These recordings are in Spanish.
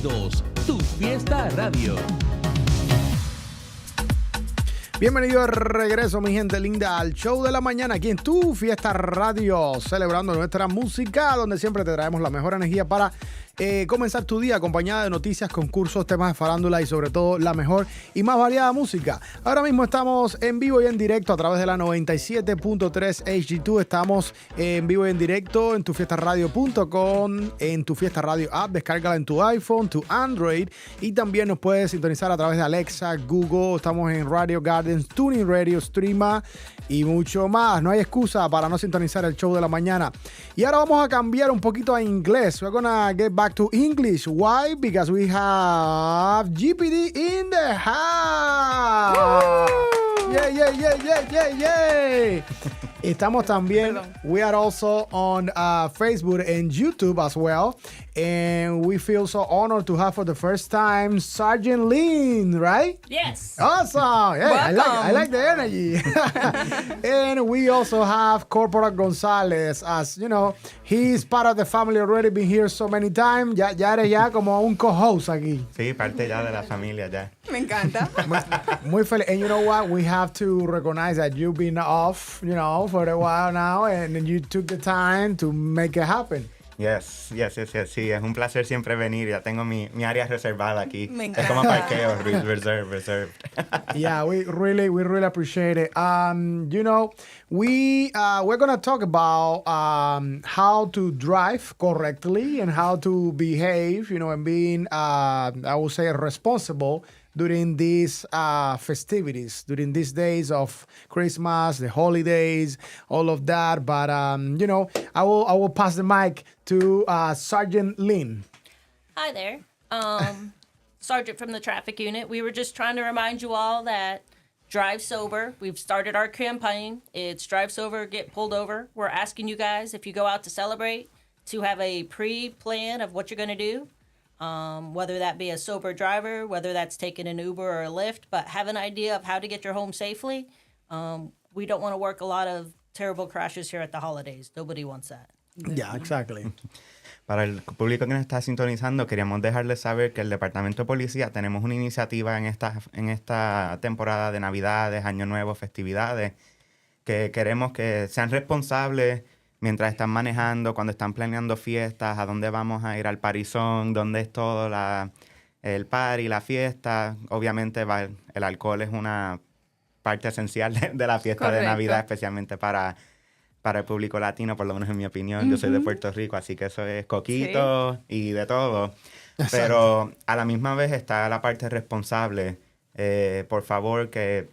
Todos, tu fiesta radio. Bienvenido de regreso, mi gente linda, al show de la mañana aquí en tu Fiesta Radio, celebrando nuestra música, donde siempre te traemos la mejor energía para comenzar tu día acompañada de noticias, concursos, temas de farándula y sobre todo la mejor y más variada música. Ahora mismo estamos en vivo y en directo a través de la 97.3 HD2. Estamos en vivo y en directo en tufiestaradio.com, en tu Fiesta Radio app. Descárgala en tu iPhone, tu Android, y también nos puedes sintonizar a través de Alexa, Google. Estamos en Radio Gardens, Tuning Radio, Streama y mucho más. No hay excusa para no sintonizar el show de la mañana. Y ahora vamos a cambiar un poquito a inglés. We're gonna get back to English. Why? Because we have GPD in the house. Woo! Yeah. Estamos también, we are also on Facebook and YouTube as well. And we feel so honored to have for the first time Sergeant Lynn, right? Yes. Awesome. Yeah, I like the energy. And we also have Corporal Gonzalez, as you know, he's part of the family already, been here so many times. Ya eres ya como un co-host aquí. Sí, parte ya de la familia ya. Me encanta. Muy feliz. And you know what? We have to recognize that you've been off, for a while now, and you took the time to make it happen. Yes. Sí, es un placer siempre venir. Ya tengo mi área reservada aquí. Me encanta. Es como parqueo, reserve. Yeah, we really appreciate it. We're gonna talk about how to drive correctly and how to behave, and being, I would say, responsible during these festivities, during these days of Christmas, the holidays, all of that. But I will pass the mic to Sergeant Lynn. Hi there. Sergeant from the traffic unit. We were just trying to remind you all that drive sober. We've started our campaign. It's drive sober, get pulled over. We're asking you guys, if you go out to celebrate, to have a pre-plan of what you're going to do. Whether that be a sober driver, whether that's taking an Uber or a Lyft, but have an idea of how to get your home safely. We don't want to work a lot of terrible crashes here at the holidays. Nobody wants that. Yeah, exactly. Para el público que nos está sintonizando, queríamos dejarles saber que el Departamento de Policía tenemos una iniciativa en esta temporada de Navidades, Año Nuevo, festividades, que queremos que sean responsables mientras están manejando, cuando están planeando fiestas, a dónde vamos a ir al parizón, dónde es todo el party, la fiesta. Obviamente el alcohol es una parte esencial de la fiesta. Correcto. De Navidad, especialmente para el público latino, por lo menos en mi opinión. Yo soy de Puerto Rico, así que eso es coquito y de todo. Exacto. Pero a la misma vez está la parte responsable. Por favor, que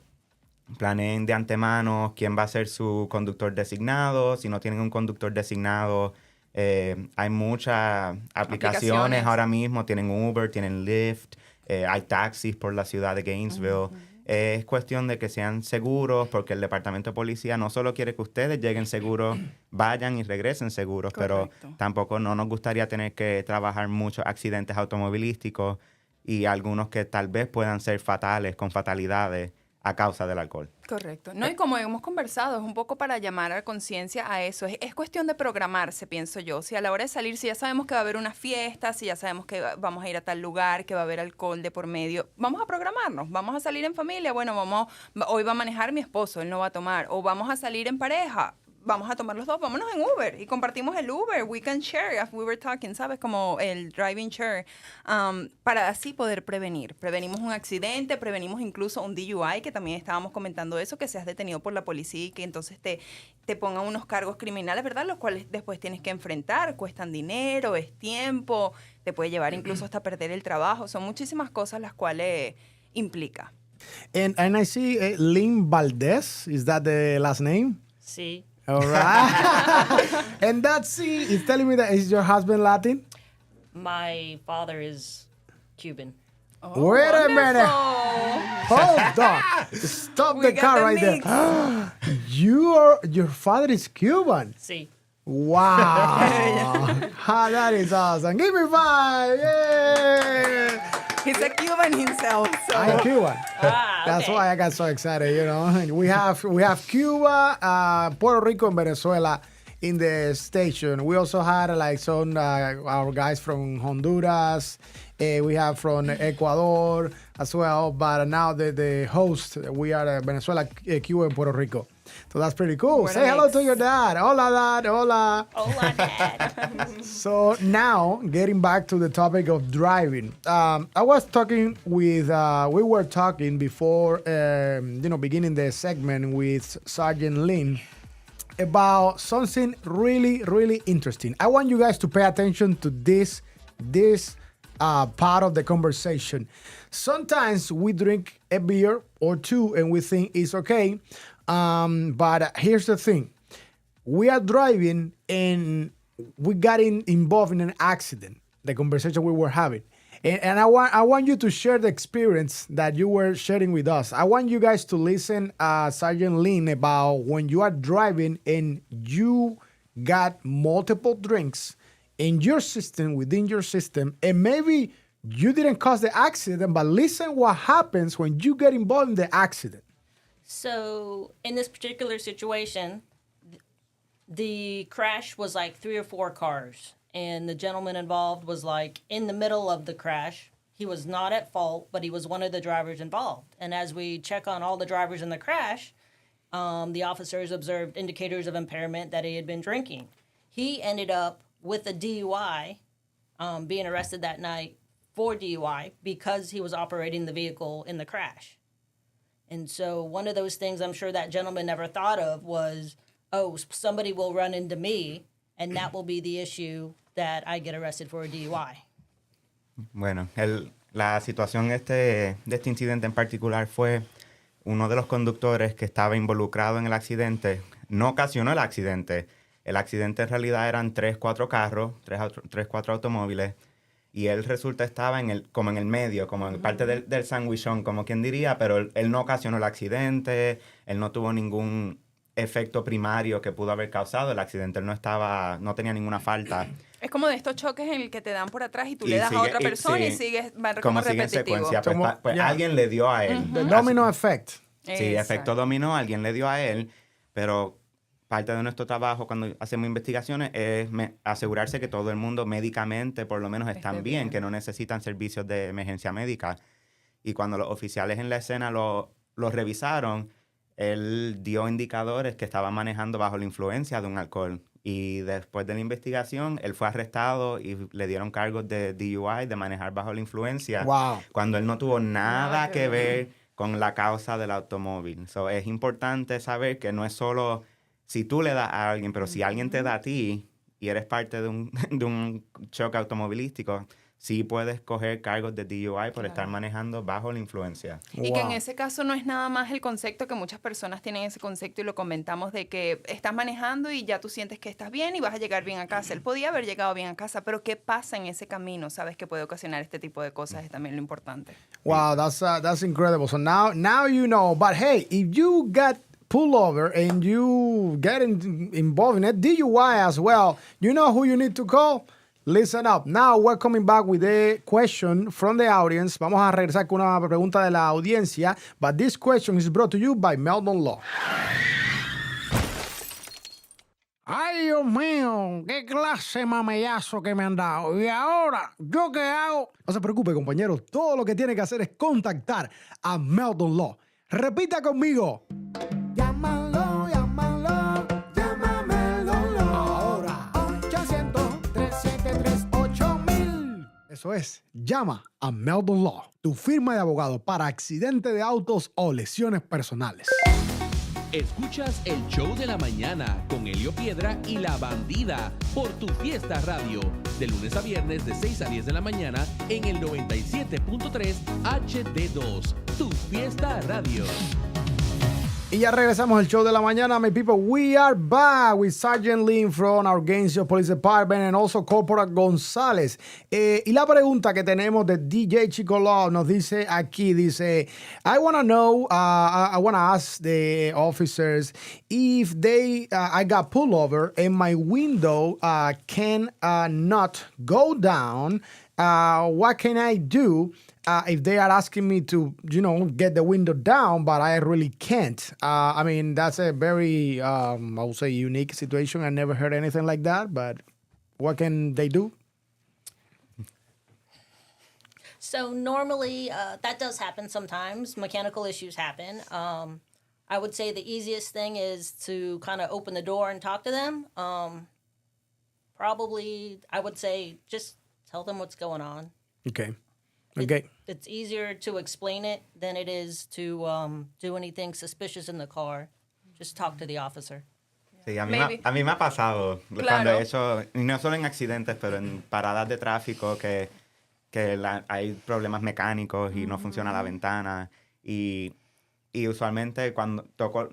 planeen de antemano quién va a ser su conductor designado. Si no tienen un conductor designado, hay muchas aplicaciones ahora mismo. Tienen Uber, tienen Lyft, hay taxis por la ciudad de Gainesville. Es cuestión de que sean seguros, porque el Departamento de Policía no solo quiere que ustedes lleguen seguros, vayan y regresen seguros. Correcto. Pero tampoco no nos gustaría tener que trabajar muchos accidentes automovilísticos y algunos que tal vez puedan ser fatales, con fatalidades a causa del alcohol. Correcto. No, y como hemos conversado, es un poco para llamar a conciencia a eso. Es cuestión de programarse, pienso yo. Si a la hora de salir, si ya sabemos que va a haber una fiesta, si ya sabemos que vamos a ir a tal lugar, que va a haber alcohol de por medio, vamos a programarnos. Vamos a salir en familia. Bueno, hoy va a manejar mi esposo, él no va a tomar. O vamos a salir en pareja. Vamos a tomar los dos, vámonos en Uber y compartimos el Uber. We can share, as we were talking, ¿sabes? Como el driving share, para así poder prevenir. Prevenimos un accidente, prevenimos incluso un DUI, que también estábamos comentando eso, que seas detenido por la policía y que entonces te pongan unos cargos criminales, ¿verdad? Los cuales después tienes que enfrentar, cuestan dinero, es tiempo, te puede llevar incluso hasta perder el trabajo. Son muchísimas cosas las cuales implica. And I see Lynn Valdez, is that the last name? Sí. All right. And that C is telling me that is your husband Latin? My father is Cuban. Oh, wait a minute. Hold on. Stop the car right there. Your father is Cuban? Sí. Wow. That is awesome. Give me 5. Yeah. He's a Cuban himself. So. I'm Cuban. Okay. That's why I got so excited, We have Cuba, Puerto Rico, and Venezuela in the station. We also had like some our guys from Honduras. We have from Ecuador as well. But now the host, we are Venezuela, Cuba, and Puerto Rico. So that's pretty cool. What a Say hello mix. to your dad. Hola, dad. Hola. Hola, Dad. So now, getting back to the topic of driving, I was talking with, we were talking before, beginning the segment with Sergeant Lynn about something really, really interesting. I want you guys to pay attention to this part of the conversation. Sometimes we drink a beer or two and we think it's okay. But here's the thing. We are driving and we got involved in an accident, the conversation we were having. And I want you to share the experience that you were sharing with us. I want you guys to listen, Sergeant Lynn, about when you are driving and you got multiple drinks in your system, within your system, and maybe you didn't cause the accident, but listen what happens when you get involved in the accident. So in this particular situation, the crash was like 3 or 4 cars. And the gentleman involved was like in the middle of the crash. He was not at fault, but he was one of the drivers involved. And as we check on all the drivers in the crash, the officers observed indicators of impairment that he had been drinking. He ended up with a DUI, being arrested that night for DUI because he was operating the vehicle in the crash. And so one of those things I'm sure that gentleman never thought of was, oh, somebody will run into me, and that will be the issue that I get arrested for a DUI. Bueno, la situación de este incidente en particular fue uno de los conductores que estaba involucrado en el accidente. No ocasionó el accidente. El accidente en realidad eran 3-4 carros, 3-4 automóviles. Y él resulta estaba como en el medio, como en parte del sandwichón, como quien diría, pero él no ocasionó el accidente, él no tuvo ningún efecto primario que pudo haber causado el accidente, él no tenía ninguna falta. Es como de estos choques en el que te dan por atrás y tú le das a otra persona y sigues, va como sigue en repetitivo. secuencia, alguien le dio a él. The domino effect. Sí, efecto dominó, alguien le dio a él, pero parte de nuestro trabajo cuando hacemos investigaciones es asegurarse que todo el mundo médicamente por lo menos están bien, que no necesitan servicios de emergencia médica. Y cuando los oficiales en la escena lo revisaron, él dio indicadores que estaba manejando bajo la influencia de un alcohol. Y después de la investigación, él fue arrestado y le dieron cargos de DUI, de manejar bajo la influencia, cuando él no tuvo nada que ver con la causa del automóvil. So, es importante saber que no es solo si tú le das a alguien, pero si alguien te da a ti y eres parte de un choque automovilístico, sí puedes coger cargos de DUI por estar manejando bajo la influencia. Y que en ese caso no es nada más el concepto, que muchas personas tienen ese concepto y lo comentamos, de que estás manejando y ya tú sientes que estás bien y vas a llegar bien a casa. Él podía haber llegado bien a casa, pero ¿qué pasa en ese camino? Sabes que puede ocasionar este tipo de cosas, es también lo importante. Wow, that's incredible. So now you know, but hey, if you got pull over and you get involved in it, DUI as well, you know who you need to call? Listen up. Now we're coming back with a question from the audience. Vamos a regresar con una pregunta de la audiencia, but this question is brought to you by Meldon Law. Ay, Dios mío, qué clase de mamellazo que me han dado. Y ahora, ¿yo qué hago? No se preocupe, compañeros. Todo lo que tiene que hacer es contactar a Meldon Law. Repita conmigo. Llámalo, llámalo, llámame Meldon Law. Ahora, 800-373-8000. Eso es, llama a Meldon Law, tu firma de abogado para accidente de autos o lesiones personales. Escuchas el show de la mañana con Helio Piedra y La Bandida por Tu Fiesta Radio, de lunes a viernes de 6 a 10 de la mañana en el 97.3 HD2, Tu Fiesta Radio. Y ya regresamos al show de la mañana, my people. We are back with Sergeant Lynn from our Gainesville Police Department and also Corporal González. Y la pregunta que tenemos de DJ Chico Law nos dice aquí, dice, I want to know, I want to ask the officers if I got pulled over and my window can not go down what can I do if they are asking me to, get the window down, but I really can't? I mean, that's a very, I would say, unique situation. I never heard anything like that, but what can they do? So normally that does happen sometimes. Mechanical issues happen. I would say the easiest thing is to kind of open the door and talk to them. Probably, I would say, just tell them what's going on. Okay. It's easier to explain it than it is to do anything suspicious in the car. Just talk to the officer. Sí, a mí me ha pasado cuando he hecho, y no solo en accidentes, pero en paradas de tráfico que hay problemas mecánicos y no funciona la ventana. Y usualmente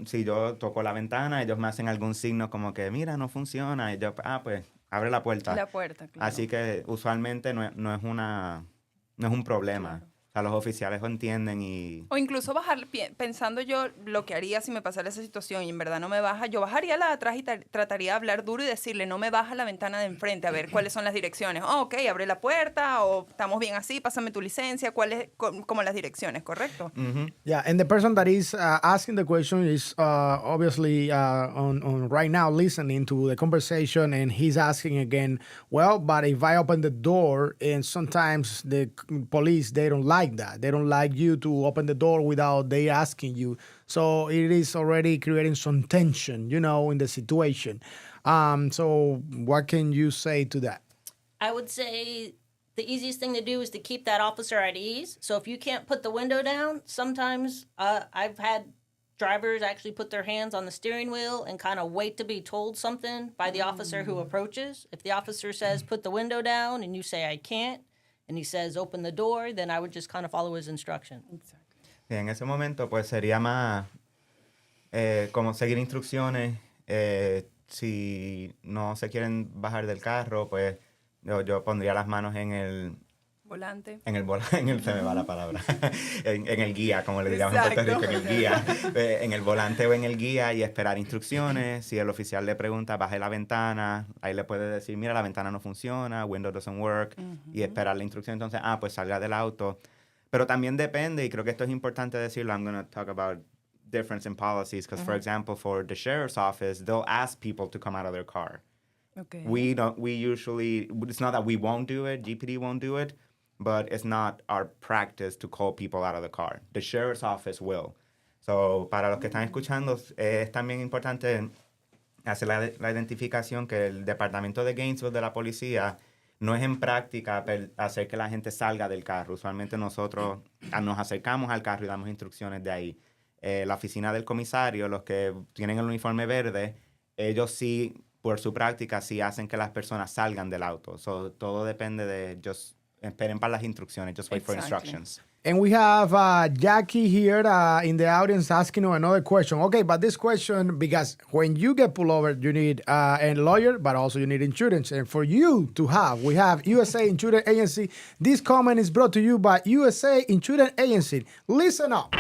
si yo toco la ventana, ellos me hacen algún signo como que, mira, no funciona. Y yo, pues, abre la puerta. La puerta, claro. Así que usualmente no es un problema. Claro. O sea, los oficiales lo entienden y... O incluso bajar, pensando yo lo que haría si me pasara esa situación y en verdad no me baja, yo bajaría la de atrás y trataría de hablar duro y decirle, no me baja la ventana de enfrente, a ver cuáles son las direcciones. Oh, ok, abre la puerta, o estamos bien así, pásame tu licencia, como las direcciones, ¿correcto? Mm-hmm. Yeah, and the person that is asking the question is obviously on right now listening to the conversation, and he's asking again, well, but if I open the door, and sometimes the police, they don't like that. They don't like you to open the door without they asking you. So it is already creating some tension, in the situation. So what can you say to that? I would say the easiest thing to do is to keep that officer at ease. So if you can't put the window down, sometimes I've had drivers actually put their hands on the steering wheel and kind of wait to be told something by the officer who approaches. If the officer says, put the window down, and you say, I can't, and he says, open the door, then I would just kind of follow his instruction. Sí, en ese momento, pues, sería más como seguir instrucciones. Si no se quieren bajar del carro, pues, yo pondría las manos en el... Volante. se me va la palabra. en el guía, como le diríamos en Puerto Rico, en el guía. En el volante o en el guía y esperar instrucciones. Si el oficial le pregunta, baje la ventana, ahí le puede decir, mira, la ventana no funciona, window doesn't work, y esperar la instrucción. Entonces, pues salga del auto. Pero también depende, y creo que esto es importante decirlo, I'm going to talk about difference in policies, because, for example, for the sheriff's office, they'll ask people to come out of their car. Okay. We usually, it's not that we won't do it, GPD won't do it, but it's not our practice to call people out of the car. The sheriff's office will. So, para los que están escuchando, es también importante hacer la identificación que el departamento de Gainesville de la policía no es en práctica hacer que la gente salga del carro. Usualmente nosotros nos acercamos al carro y damos instrucciones de ahí. La oficina del comisario, los que tienen el uniforme verde, ellos sí, por su práctica, sí hacen que las personas salgan del auto. So, todo depende de esperen para las instrucciones. Just wait for instructions. And we have Jackie here in the audience asking you another question. Okay, but this question, because when you get pulled over, you need a lawyer, but also you need insurance. And for you to have, we have USA Insurance Agency. This comment is brought to you by USA Insurance Agency. Listen up.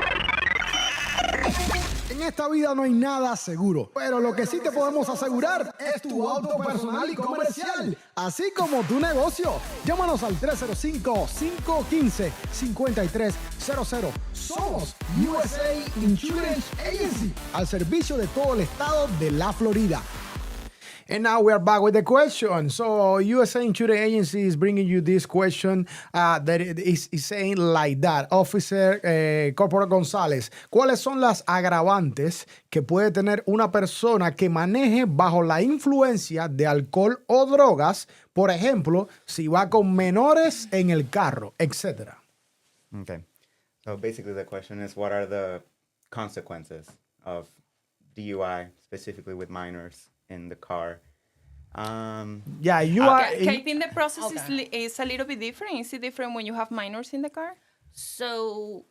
En esta vida no hay nada seguro, pero lo que sí te podemos asegurar es tu auto personal y comercial, así como tu negocio. Llámanos al 305-515-5300. Somos USA Insurance Agency, al servicio de todo el estado de la Florida. And now we are back with the question. So USA Insurance Agency is bringing you this question that is saying like that. Officer Corporal González, ¿cuáles son las agravantes que puede tener una persona que maneje bajo la influencia de alcohol o drogas? Por ejemplo, si va con menores en el carro, etc. Okay. So basically the question is, what are the consequences of DUI, specifically with minors in the car? Yeah, you are. I think the process is a little bit different. Is it different when you have minors in the car? So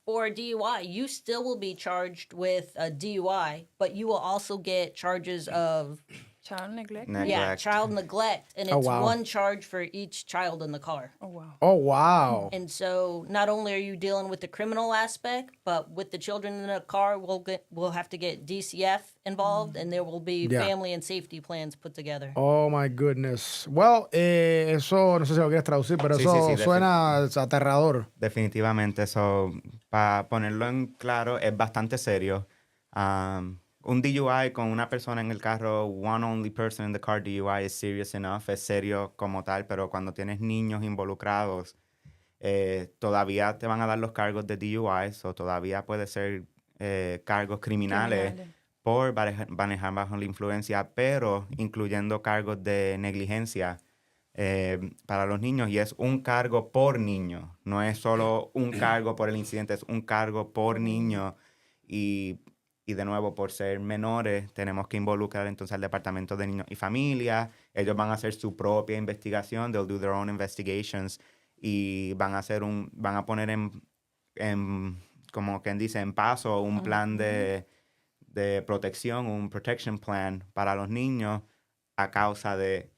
for a DUI, you still will be charged with a DUI, but you will also get charges of Child neglect. Neglect. Yeah, child neglect. And Oh, it's wow. one charge for each child in the car. Oh, wow. Oh, wow. And so not only are you dealing with the criminal aspect, but with the children in the car, we'll have to get DCF involved, and there will be Yeah. family and safety plans put together. Oh, my goodness. Well, eso, no sé si lo quieres traducir, pero Sí, eso sí, sí, suena aterrador. Definitivamente, eso, para ponerlo en claro, es bastante serio. Un DUI con una persona en el carro, one only person in the car DUI is serious enough, es serio como tal, pero cuando tienes niños involucrados, todavía te van a dar los cargos de DUI, o todavía puede ser cargos criminales por manejar bajo la influencia, pero incluyendo cargos de negligencia para los niños, y es un cargo por niño, no es solo un cargo por el incidente, es un cargo por niño, y de nuevo, por ser menores, tenemos que involucrar entonces al Departamento de Niños y Familia. Ellos van a hacer su propia investigación, they'll do their own investigations, y van a poner en como quien dice, en paso un plan de protección, un protection plan para los niños a causa de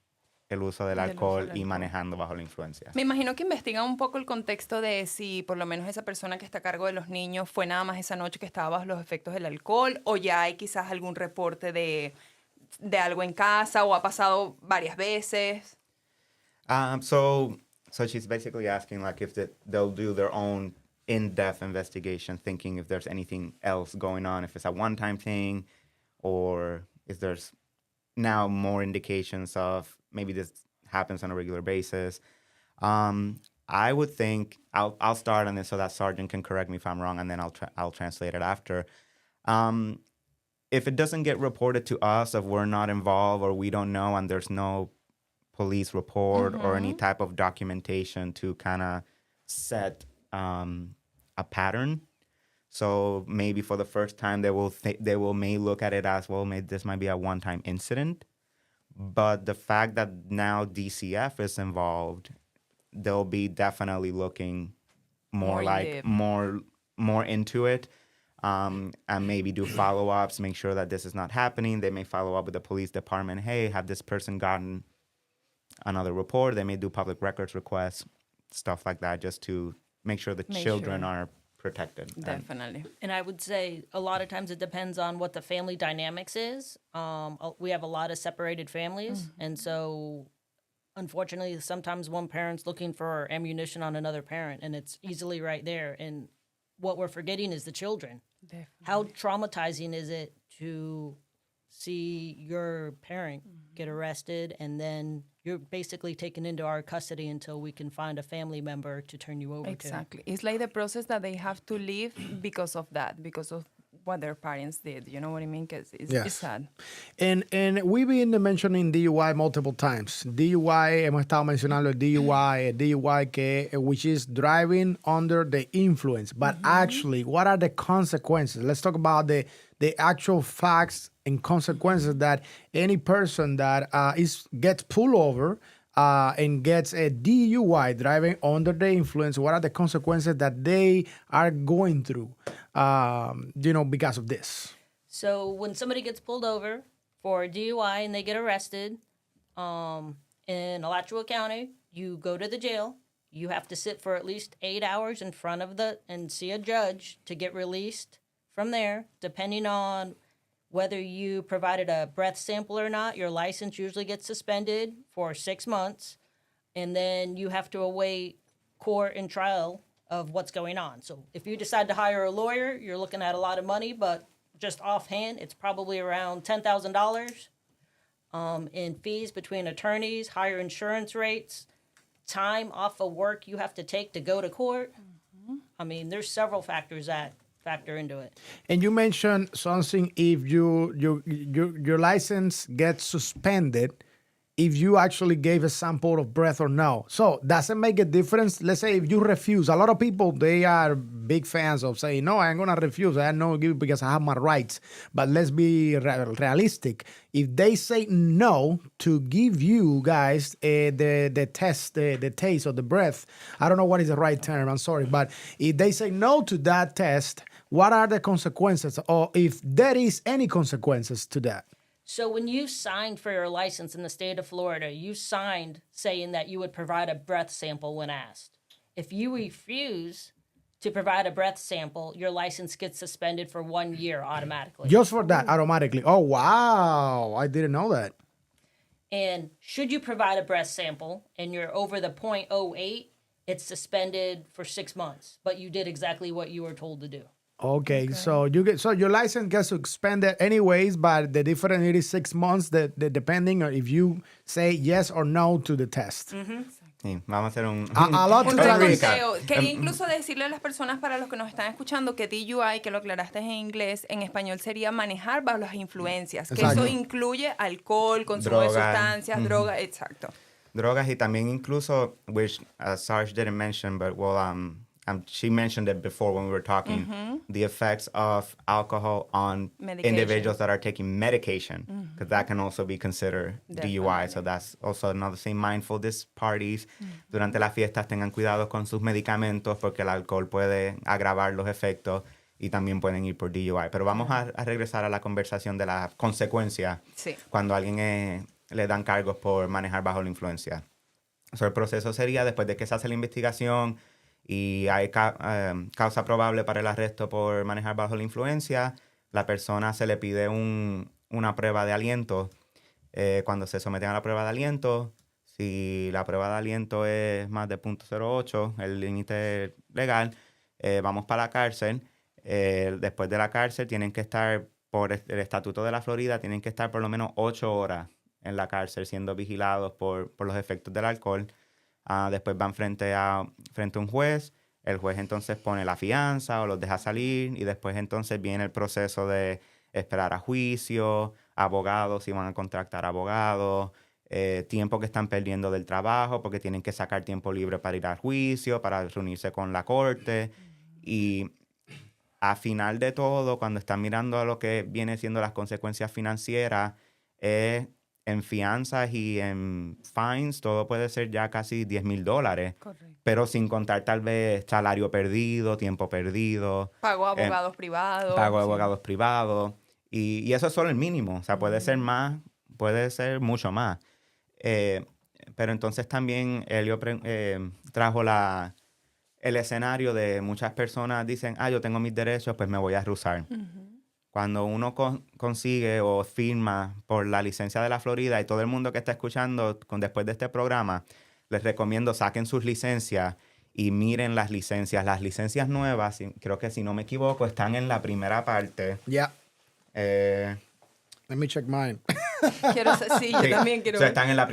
el uso del alcohol y manejando bajo la influencia. Me imagino que investigan un poco el contexto de si por lo menos esa persona que está a cargo de los niños fue nada más esa noche que estaba bajo los efectos del alcohol, o ya hay quizás algún reporte de algo en casa, o ha pasado varias veces. So she's basically asking like if they'll do their own in-depth investigation, thinking if there's anything else going on, if it's a one-time thing, or if there's now more indications of maybe this happens on a regular basis. I would think I'll start on this so that Sergeant can correct me if I'm wrong, and then I'll translate it after. If it doesn't get reported to us, if we're not involved or we don't know, and there's no police report or any type of documentation to kind of set a pattern. So maybe for the first time they may look at it as, well, this might be a one-time incident. But the fact that now DCF is involved, they'll be definitely looking more into it, and maybe do follow-ups, make sure that this is not happening. They may follow up with the police department. Hey, have this person gotten another report? They may do public records requests, stuff like that, just to make sure the children are protected. Definitely. And I would say a lot of times it depends on what the family dynamics is. We have a lot of separated families, and so unfortunately sometimes one parent's looking for ammunition on another parent, and it's easily right there. And what we're forgetting is the children. Definitely. How traumatizing is it to see your parent get arrested, and then you're basically taken into our custody until we can find a family member to turn you over Exactly. It's like the process that they have to live because of that, because of what their parents did. You know what I mean? Because it's sad. And we've been mentioning DUI multiple times. DUI, hemos estado mencionando el DUI, which is driving under the influence. But actually, what are the consequences? Let's talk about the actual facts and consequences that any person that gets pulled over and gets a DUI, driving under the influence. What are the consequences that they are going through, because of this? So when somebody gets pulled over for a DUI and they get arrested in Alachua County, you go to the jail. You have to sit for at least 8 hours in front of and see a judge to get released from there, depending on whether you provided a breath sample or not. Your license usually gets suspended for 6 months, and then you have to await court and trial of what's going on. So if you decide to hire a lawyer, you're looking at a lot of money, but just offhand, it's probably around $10,000 in fees between attorneys, higher insurance rates, time off of work you have to take to go to court. I mean, there's several factors that factor into it. And you mentioned something, if your license gets suspended, if you actually gave a sample of breath or no. So does it make a difference? Let's say if you refuse. A lot of people, they are big fans of saying, no, I'm going to refuse. I know because I have my rights. But let's be realistic. If they say no to give you guys the test, the taste of the breath, I don't know what is the right term, I'm sorry. But if they say no to that test, what are the consequences? Or if there is any consequences to that? So when you signed for your license in the state of Florida, you signed saying that you would provide a breath sample when asked. If you refuse to provide a breath sample, your license gets suspended for 1 year automatically. Just for that, automatically. Oh, wow. I didn't know that. And should you provide a breath sample and you're over the 0.08, it's suspended for 6 months. But you did exactly what you were told to do. Okay, so your license gets suspended anyways, but the difference it is 6 months, depending on if you say yes or no to the test. Sí, vamos a hacer un A lot to Un tell us. recordeo. Quería incluso decirle a las personas, para los que nos están escuchando, que DUI, que lo aclaraste en inglés, en español sería manejar bajo las influencias. Que Exacto. eso incluye alcohol, consumo de Drogas. sustancias, drogas, exacto. drogas y también incluso, which Sarge didn't mention, but she mentioned it before when we were talking, the effects of alcohol on Medication. individuals that are taking medication, because that can also be considered DUI. So that's also another thing. Mindful this parties. Durante las fiestas tengan cuidado con sus medicamentos porque el alcohol puede agravar los efectos y también pueden ir por DUI. Pero vamos a regresar a la conversación de las consecuencias cuando a alguien le dan cargos por manejar bajo la influencia. So, el proceso sería, después de que se hace la investigación y hay causa probable para el arresto por manejar bajo la influencia, la persona se le pide una prueba de aliento. Cuando se someten a la prueba de aliento, si la prueba de aliento es más de 0.08, el límite legal, vamos para la cárcel. Después de la cárcel tienen que estar, por el Estatuto de la Florida, tienen que estar por lo menos 8 horas en la cárcel siendo vigilados por los efectos del alcohol. Después van frente a un juez. El juez entonces pone la fianza o los deja salir y después entonces viene el proceso de esperar a juicio, abogados, si van a contratar abogados, tiempo que están perdiendo del trabajo porque tienen que sacar tiempo libre para ir al juicio, para reunirse con la corte. Y a final de todo, cuando están mirando a lo que viene siendo las consecuencias financieras, en fianzas y en fines, todo puede ser ya casi $10,000. Correcto. Pero sin contar tal vez salario perdido, tiempo perdido. Pago a abogados privados. Pago a abogados privados. Y eso es solo el mínimo. O sea, puede ser más, puede ser mucho más. Pero entonces también Elio trajo el escenario de muchas personas dicen, yo tengo mis derechos, pues me voy a rusar. Cuando uno consigue o firma por la licencia de la Florida, y todo el mundo que está escuchando después de este programa, les recomiendo saquen sus licencias y miren las licencias. Las licencias nuevas, creo que si no me equivoco, están en la primera parte. Yeah. Let me check mine. Yo también quiero ver. Están en la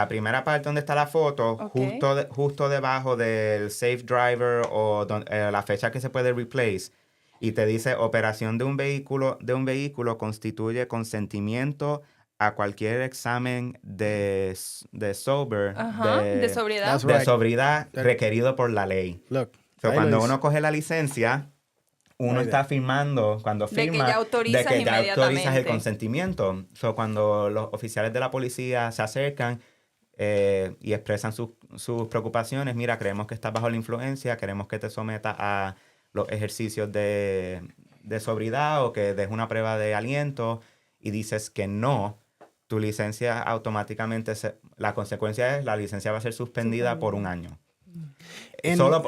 primera parte donde está la foto, Okay. justo debajo del safe driver o la fecha que se puede replace. Y te dice, operación de un vehículo constituye consentimiento a cualquier examen de sobriedad, de sobriedad. That's de right. sobriedad requerido por la ley. Look. So, ahí cuando lo uno dice. coge la licencia, uno Ahí está de. firmando, cuando De que firma, ya autorizas de que ya autorizas el inmediatamente. consentimiento. So, cuando los oficiales de la policía se acercan y expresan sus preocupaciones, mira, creemos que estás bajo la influencia, queremos que te sometas a los ejercicios de sobriedad o que des una prueba de aliento y dices que no, tu licencia automáticamente, la consecuencia es la licencia va a ser suspendida por un año.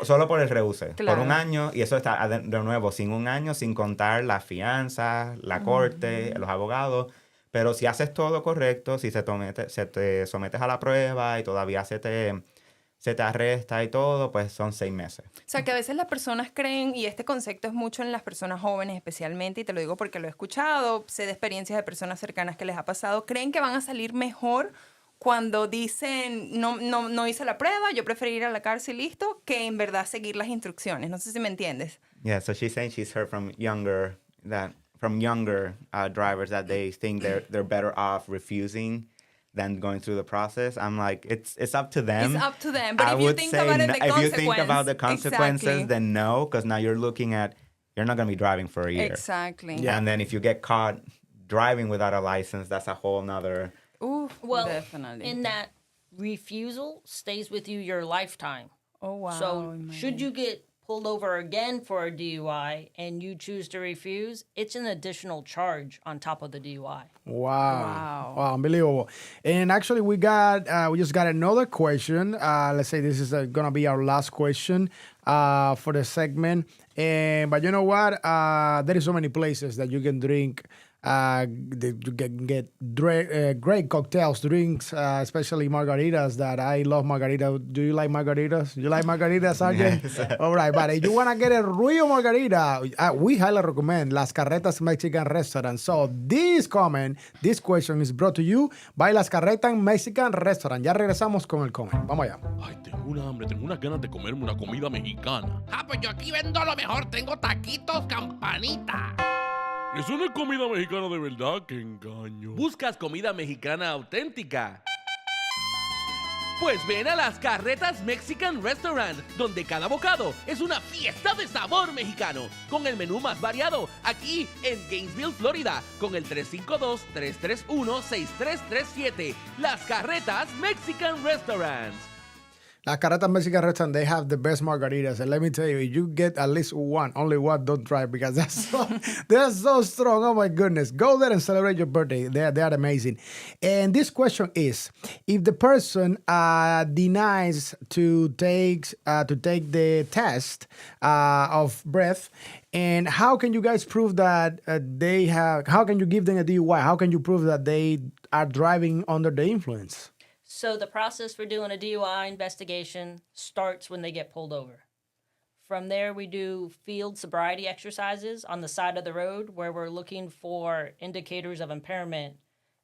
Solo por el rebuse, Claro. por un año, y eso está de nuevo, sin un año, sin contar las fianzas, la corte, los abogados. Pero si haces todo correcto, si te sometes a la prueba y todavía se te arresta y todo, pues son 6 meses. O sea, que a veces las personas creen, y este concepto es mucho en las personas jóvenes especialmente, y te lo digo porque lo he escuchado, sé de experiencias de personas cercanas que les ha pasado, creen que van a salir mejor cuando dicen, no hice la prueba, yo preferí ir a la cárcel y listo, que en verdad seguir las instrucciones. No sé si me entiendes. Yeah, so she's saying she's heard from younger drivers that they think they're better off refusing than going through the process. I'm like, it's up to them. It's up to them. But I if you would think say about it, no, the if you think about the consequence, consequences, then no, because now you're not going to be driving for a year. Exactly. Yeah. And then if you get caught driving without a license, that's a whole nother. Oof, Well, definitely. in that refusal stays with you your lifetime. Oh, wow. So imagine. should you get pulled over again for a DUI and you choose to refuse, it's an additional charge on top of the DUI. Wow, unbelievable. And actually, we just got another question. Let's say this is gonna be our last question for the segment. But you know what? There is so many places that you can drink. You can get great cocktails, drinks, especially margaritas. That I love margaritas. Do you like margaritas? You like margaritas, Sergeant? Yes. All right, but if you want to get a real margarita, we highly recommend Las Carretas Mexican Restaurant. So this question is brought to you by Las Carretas Mexican Restaurant. Ya regresamos con el comment. Vamos allá. Ay, tengo una hambre, tengo unas ganas de comerme una comida mexicana. Ah, pues yo aquí vendo lo mejor. Tengo taquitos campanita. Eso no es comida mexicana de verdad, qué engaño. ¿Buscas comida mexicana auténtica? Pues ven a Las Carretas Mexican Restaurant, donde cada bocado es una fiesta de sabor mexicano, con el menú más variado, aquí en Gainesville, Florida, con el 352-331-6337. Las Carretas Mexican Restaurant. Las Carretas Mexican Restaurant, they have the best margaritas. And let me tell you, if you get at least only one, don't try because they're so strong. Oh my goodness. Go there and celebrate your birthday. They are amazing. And this question is, if the person denies to take the test of breath, and how can you guys prove that how can you give them a DUI? How can you prove that they are driving under the influence? So the process for doing a DUI investigation starts when they get pulled over. From there, we do field sobriety exercises on the side of the road where we're looking for indicators of impairment.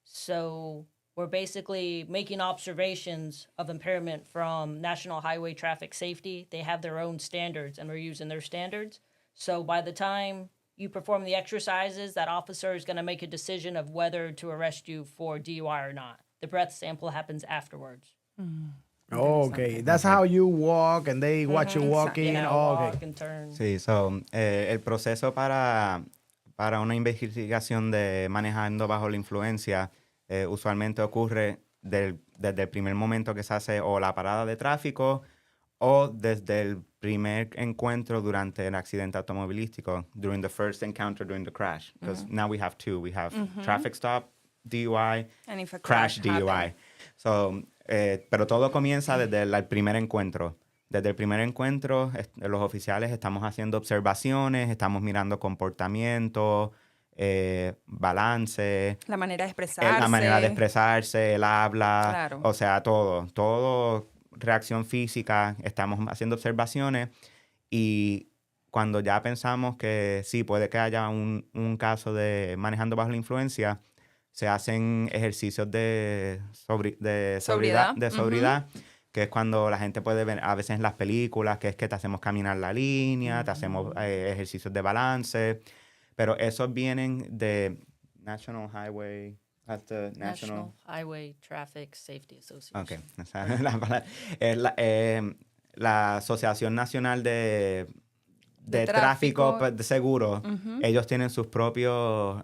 So we're basically making observations of impairment from National Highway Traffic Safety. They have their own standards, and we're using their standards. So by the time you perform the exercises, that officer is going to make a decision of whether to arrest you for DUI or not. The breath sample happens afterwards. Okay, that's how you walk and they watch you walking. Walk and turn. Sí, el proceso para una investigación de manejando bajo la influencia usualmente ocurre desde el primer momento que se hace o la parada de tráfico o desde el primer encuentro durante el accidente automovilístico, during the first encounter during the crash. Because now we have two. We have traffic stop, DUI, And if a crash DUI. happen. So, pero todo comienza desde el primer encuentro. Desde el primer encuentro, los oficiales estamos haciendo observaciones, estamos mirando comportamiento, balance. La manera de expresarse. La manera de expresarse, el habla. Claro. O sea, todo, reacción física. Estamos haciendo observaciones y cuando ya pensamos que sí, puede que haya un caso de manejando bajo la influencia, se hacen ejercicios de sobriedad, que es cuando la gente puede ver a veces en las películas, que es que te hacemos caminar la línea, te hacemos ejercicios de balance, pero esos vienen de National Highway Traffic Safety Association. Okay. La Asociación Nacional de Tráfico de Seguro. Ellos tienen sus propios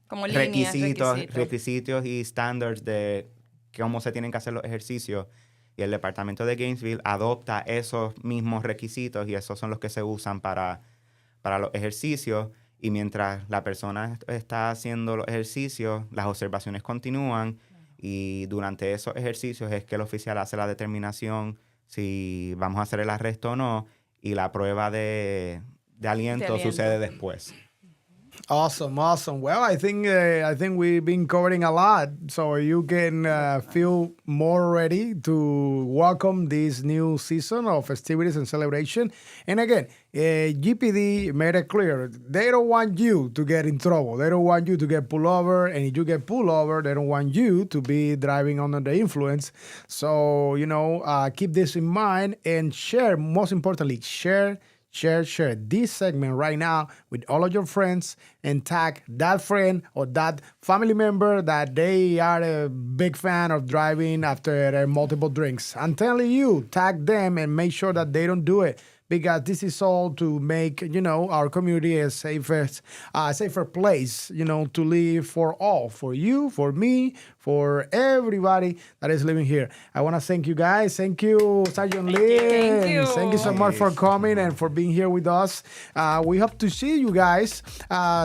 Como requisitos y estándares de cómo se tienen que hacer los ejercicios. Y el departamento de Gainesville adopta esos mismos requisitos y esos son los que se usan para los ejercicios. Y mientras la persona está haciendo los ejercicios, las observaciones continúan y durante esos ejercicios es que el oficial hace la determinación si vamos a hacer el arresto o no y la prueba de aliento sucede después. Awesome. Well, I think we've been covering a lot, so you can feel more ready to welcome this new season of festivities and celebration. And again, GPD made it clear they don't want you to get in trouble. They don't want you to get pulled over, and if you get pulled over, they don't want you to be driving under the influence. So keep this in mind and share. Most importantly, share this segment right now with all of your friends and tag that friend or that family member that they are a big fan of driving after multiple drinks. I'm telling you, tag them and make sure that they don't do it because this is all to make, our community a safer place, to live for all, for you, for me, for everybody that is living here. I want to thank you guys. Thank you, Sergeant Lynn. Thank you. Thank you so much for coming and for being here with us. We hope to see you guys.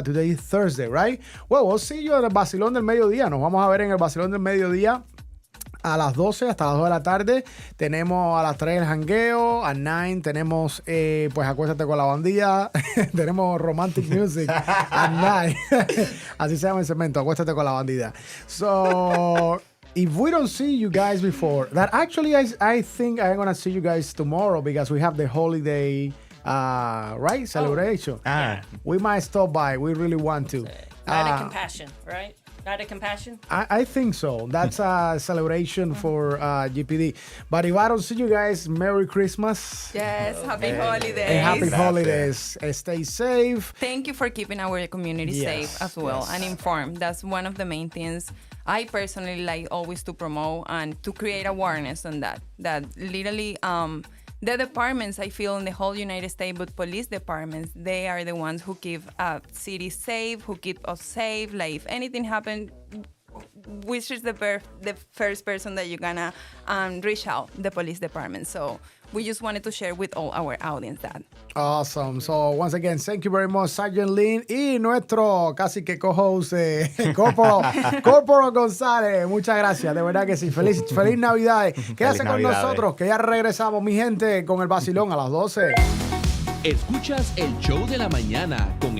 Today is Thursday, right? Well, we'll see you en el Vacilón del Mediodía. Nos vamos a ver en el Vacilón del Mediodía. A las 12 hasta las 2 de la tarde. Tenemos a las 3 el jangueo. A 9 tenemos, pues, Acuéstate con la Bandida. Tenemos Romantic Music. At 9. Así se llama el segmento, Acuéstate con la Bandida. So, if we don't see you guys before, that actually I think I'm going to see you guys tomorrow because we have the holiday, right? Celebration. We might stop by. We really want to. Night of Compassion, right? Night of Compassion? I think so. That's a celebration for GPD. But if I don't see you guys, Merry Christmas. Yes, happy holidays. And happy holidays. Stay safe. Thank you for keeping our community safe as well and informed. That's one of the main things I personally like always to promote and to create awareness on that. That literally, the departments, I feel, in the whole United States, but police departments, they are the ones who keep a city safe, who keep us safe. Like, if anything happened, which is the first person that you're gonna reach out, the police department. So we just wanted to share with all our audience that. Awesome. So once again, thank you very much, Sergeant Lynn y nuestro casi que co-host, Corporal González. Muchas gracias, de verdad que sí. Feliz Navidades. Quédate con nosotros, que ya regresamos, mi gente, con el vacilón a las 12. Escuchas el show de la mañana con